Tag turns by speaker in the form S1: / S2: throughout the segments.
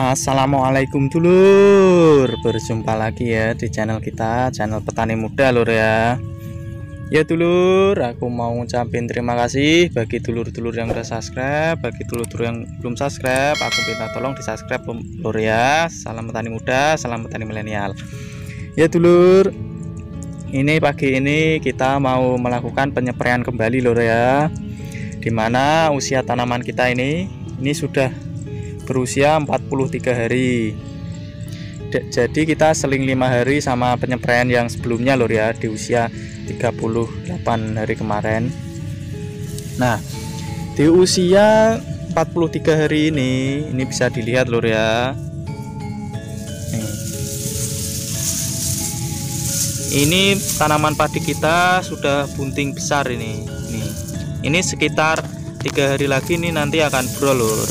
S1: Assalamualaikum dulur, berjumpa lagi ya di channel kita, channel petani muda lur ya. Ya dulur, aku mau ngucapin terima kasih bagi dulur-dulur yang udah subscribe, bagi dulur-dulur yang belum subscribe, aku minta tolong di subscribe lur ya. Salam petani muda, salam petani milenial. Ya dulur, ini pagi ini kita mau melakukan penyepraian kembali lur ya. Dimana usia tanaman kita ini sudah berusia 43 hari. Jadi kita seling 5 hari sama penyepraian yang sebelumnya lur ya, di usia 38 hari kemarin. Nah, di usia 43 hari ini bisa dilihat lur ya. Ini tanaman padi kita sudah bunting besar ini. Ini sekitar 3 hari lagi nih nanti akan brol lur.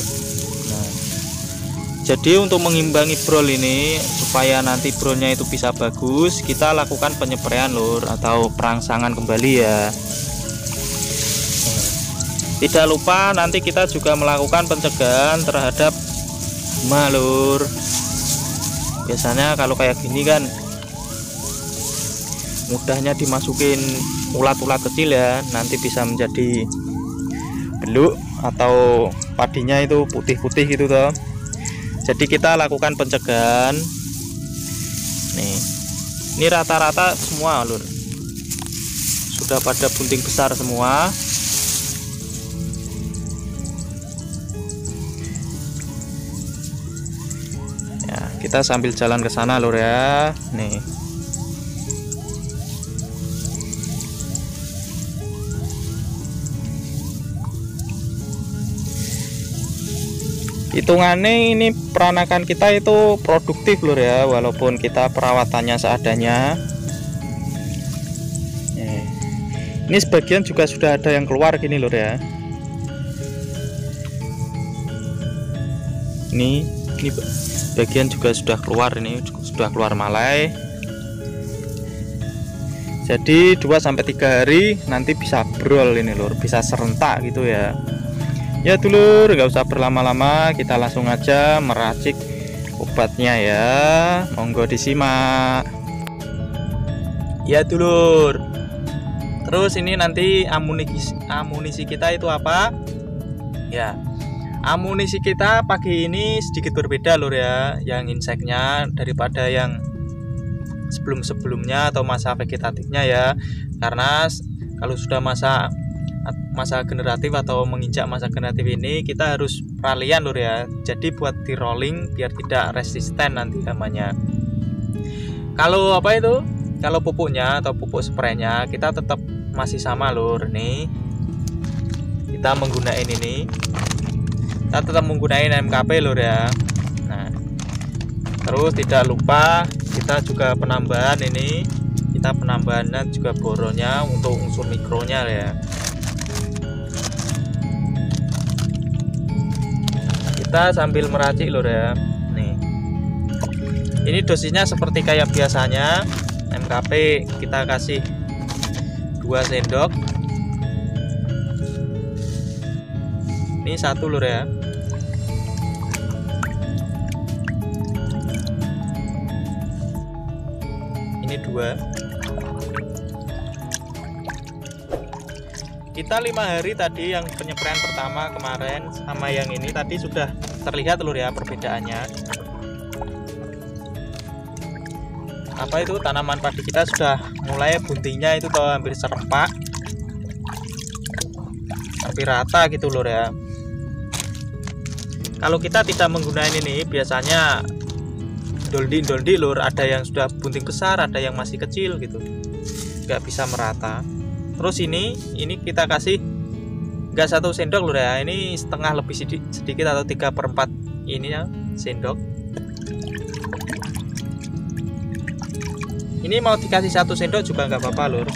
S1: Jadi untuk mengimbangi brol ini supaya nanti brolnya itu bisa bagus, kita lakukan penyepraian lur atau perangsangan kembali ya. Tidak lupa nanti kita juga melakukan pencegahan terhadap hama lur. Biasanya kalau kayak gini kan mudahnya dimasukin ulat-ulat kecil ya, nanti bisa menjadi beluk atau padinya itu putih-putih gitu toh. Jadi kita lakukan pencegahan. Nih, ini rata-rata semua lur sudah pada bunting besar semua. Ya, kita sambil jalan ke sana lur ya. Nih. Hitungannya ini peranakan kita itu produktif lur ya, walaupun kita perawatannya seadanya. Ini sebagian juga sudah ada yang keluar gini lur ya. Ini bagian juga sudah keluar, ini sudah keluar malai. Jadi 2-3 hari nanti bisa brol ini lur, bisa serentak gitu ya. Ya dulur, nggak usah berlama-lama, kita langsung aja meracik obatnya ya. Monggo disimak. Ya dulur. Terus ini nanti amunisi kita itu apa? Ya, amunisi kita pagi ini sedikit berbeda lur ya. Yang inseknya daripada yang sebelum-sebelumnya atau masa vegetatifnya ya. Karena kalau sudah masa generatif atau menginjak masa generatif ini kita harus peralihan lur ya. Jadi buat di rolling biar tidak resisten nanti namanya. Kalau apa itu? Kalau pupuknya atau pupuk spraynya kita tetap masih sama lur nih. Kita menggunakan ini. Kita tetap menggunakan MKP lur ya. Nah, terus tidak lupa kita juga penambahan ini. Kita penambahannya juga boronnya untuk unsur mikronya ya. Kita sambil meracik lur ya. Nih, ini dosisnya seperti kayak biasanya. MKP kita kasih 2 sendok. Ini 1 lur ya. Ini 2. Kita 5 hari tadi yang penyepraian pertama kemarin sama yang ini tadi sudah terlihat lur ya perbedaannya. Apa itu, tanaman padi kita sudah mulai buntingnya itu tuh hampir serempak, hampir rata gitu lur ya. Kalau kita tidak menggunakan ini biasanya doldi lur, ada yang sudah bunting besar, ada yang masih kecil gitu, nggak bisa merata. Terus ini kita kasih nggak 1 sendok lur ya, ini setengah lebih sedikit atau 3/4 ini ya sendok. Ini mau dikasih 1 sendok juga nggak apa-apa lur.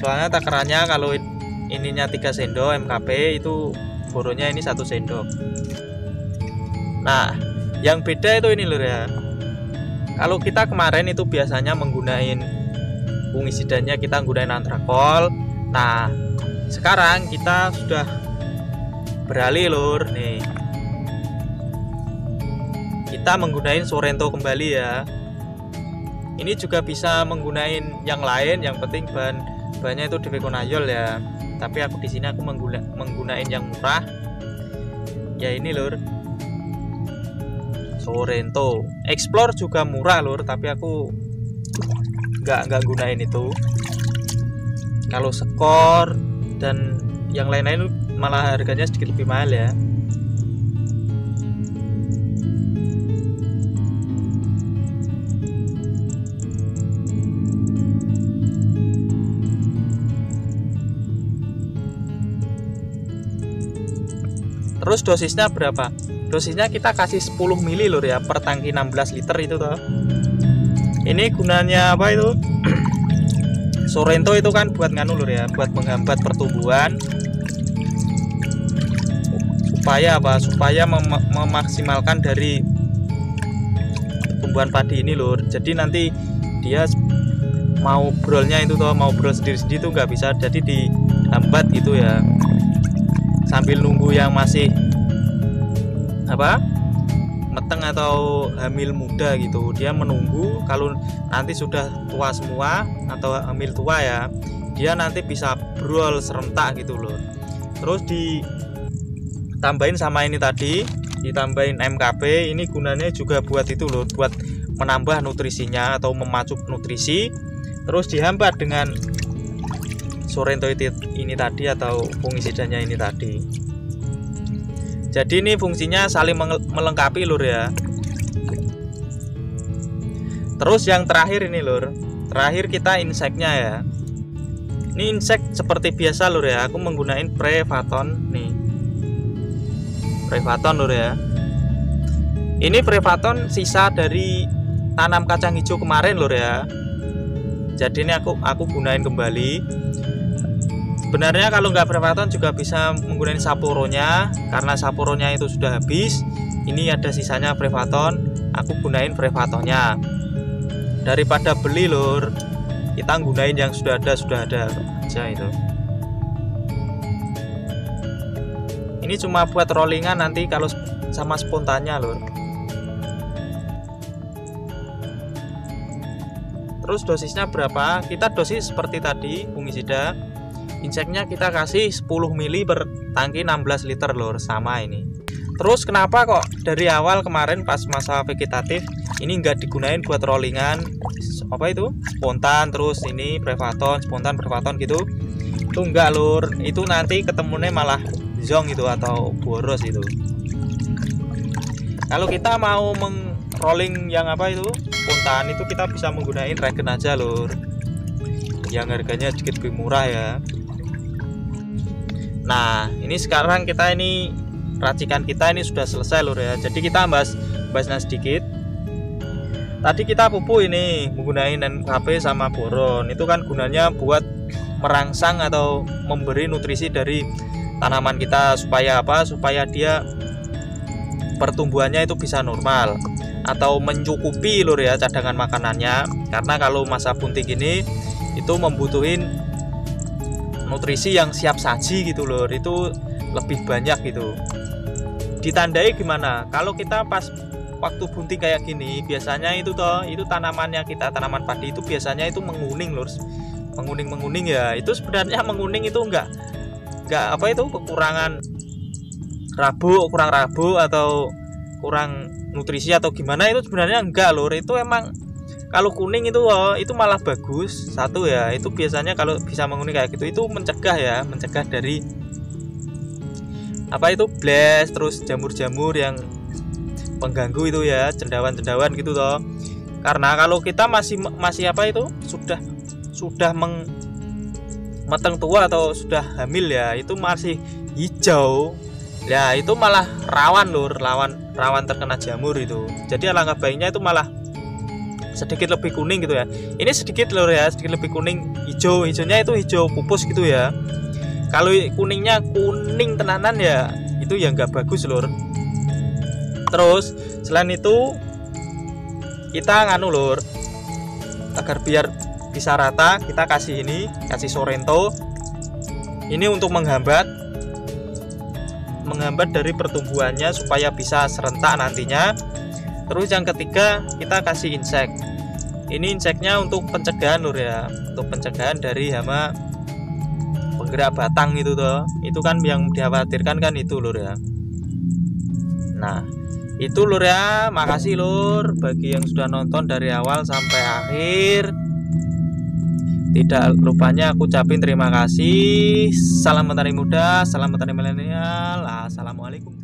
S1: Soalnya takarannya kalau ininya 3 sendok MKP itu boronnya ini 1 sendok. Nah, yang beda itu ini lur ya. Kalau kita kemarin itu biasanya menggunakan fungisidannya kita menggunakan antrakol. Nah, sekarang kita sudah beralih lur nih. kita menggunakan Sorento kembali ya. Ini juga bisa menggunakan yang lain, yang penting bahannya itu Dewekonazol ya. Tapi aku di sini aku menggunakan yang murah. Ya ini lur, Sorento. Explore juga murah lur, tapi aku nggak gunain itu. Kalau Skor dan yang lain-lain malah harganya sedikit lebih mahal ya. Terus dosisnya berapa? Dosisnya kita kasih 10 ml lur ya, per tangki 16 liter itu toh. Ini gunanya apa itu? Sorento itu kan buat nganu lur ya, buat menghambat pertumbuhan. Supaya apa? Supaya memaksimalkan dari pertumbuhan padi ini lur. Jadi nanti dia mau brolnya itu toh, mau brol sendiri-sendiri itu nggak bisa, jadi dihambat gitu ya. Sambil nunggu yang masih apa meteng atau hamil muda gitu, dia menunggu. Kalau nanti sudah tua semua atau hamil tua ya, dia nanti bisa brol serentak gitu loh. Terus ditambahin sama ini tadi, ditambahin MKP. Ini gunanya juga buat itu loh, buat menambah nutrisinya atau memacu nutrisi. Terus dihambat dengan Sorento ini tadi atau fungisidanya ini tadi. Jadi ini fungsinya saling melengkapi lur ya. Terus yang terakhir ini lur, terakhir kita inseknya ya. Ini insek seperti biasa lur ya, aku menggunakan Prevaton nih. Prevaton lur ya. Ini Prevaton sisa dari tanam kacang hijau kemarin lur ya. Jadi ini aku gunain kembali. Sebenarnya kalau nggak Prevaton juga bisa menggunakan Saporonya, karena Saporonya itu sudah habis. Ini ada sisanya Prevaton, aku gunain Prevatonnya. Daripada beli lur, kita gunain yang sudah ada aja itu. Ini cuma buat rollingan nanti kalau sama spontannya lur. Terus dosisnya berapa? Kita dosis seperti tadi fungisida. Inseknya kita kasih 10 ml per tangki 16 liter lur, sama ini. Terus kenapa kok dari awal kemarin pas masa vegetatif ini nggak digunain buat rollingan apa itu spontan, terus ini Prevaton spontan Prevaton gitu? Itu enggak lur, itu nanti ketemunya malah zong itu atau boros itu. Kalau kita mau rolling yang apa itu spontan, itu kita bisa menggunakan regen aja lur, yang harganya sedikit lebih murah ya. Nah ini sekarang kita ini racikan kita ini sudah selesai lur ya. Jadi kita bahasnya sedikit. Tadi kita pupuk ini menggunakan NPK sama boron. Itu kan gunanya buat merangsang atau memberi nutrisi dari tanaman kita supaya apa? Supaya dia pertumbuhannya itu bisa normal atau mencukupi lur ya cadangan makanannya. Karena kalau masa bunting ini itu membutuhin nutrisi yang siap saji gitu lur, itu lebih banyak gitu. Ditandai gimana? Kalau kita pas waktu bunting kayak gini, biasanya itu tanamannya kita, tanaman padi itu biasanya itu menguning lur, menguning ya. Itu sebenarnya menguning itu enggak apa itu kurang rabu atau kurang nutrisi atau gimana, itu sebenarnya enggak lur. Itu emang kalau kuning itu malah bagus. Satu ya, itu biasanya kalau bisa menguning kayak gitu itu mencegah dari apa itu blast, terus jamur-jamur yang pengganggu itu ya, cendawan gitu toh. Karena kalau kita masih apa itu sudah matang tua atau sudah hamil ya, itu masih hijau ya, itu malah rawan lur, rawan terkena jamur itu. Jadi alangkah baiknya itu malah sedikit lebih kuning gitu ya. Ini sedikit lur ya, sedikit lebih kuning, hijaunya itu hijau pupus gitu ya. Kalau kuningnya kuning tenanan ya, itu ya nggak bagus lur. Terus selain itu kita nganu lur, agar biar bisa rata kita kasih Sorento. Ini untuk menghambat dari pertumbuhannya supaya bisa serentak nantinya. Terus yang ketiga kita kasih insek. Ini inseknya untuk pencegahan lur ya, untuk pencegahan dari hama penggerak batang itu toh. Itu kan yang dikhawatirkan kan itu lur ya. Nah itu lur ya, makasih lur bagi yang sudah nonton dari awal sampai akhir. Tidak lupanya aku ucapin terima kasih. Salam petani muda, salam petani milenial. Assalamualaikum.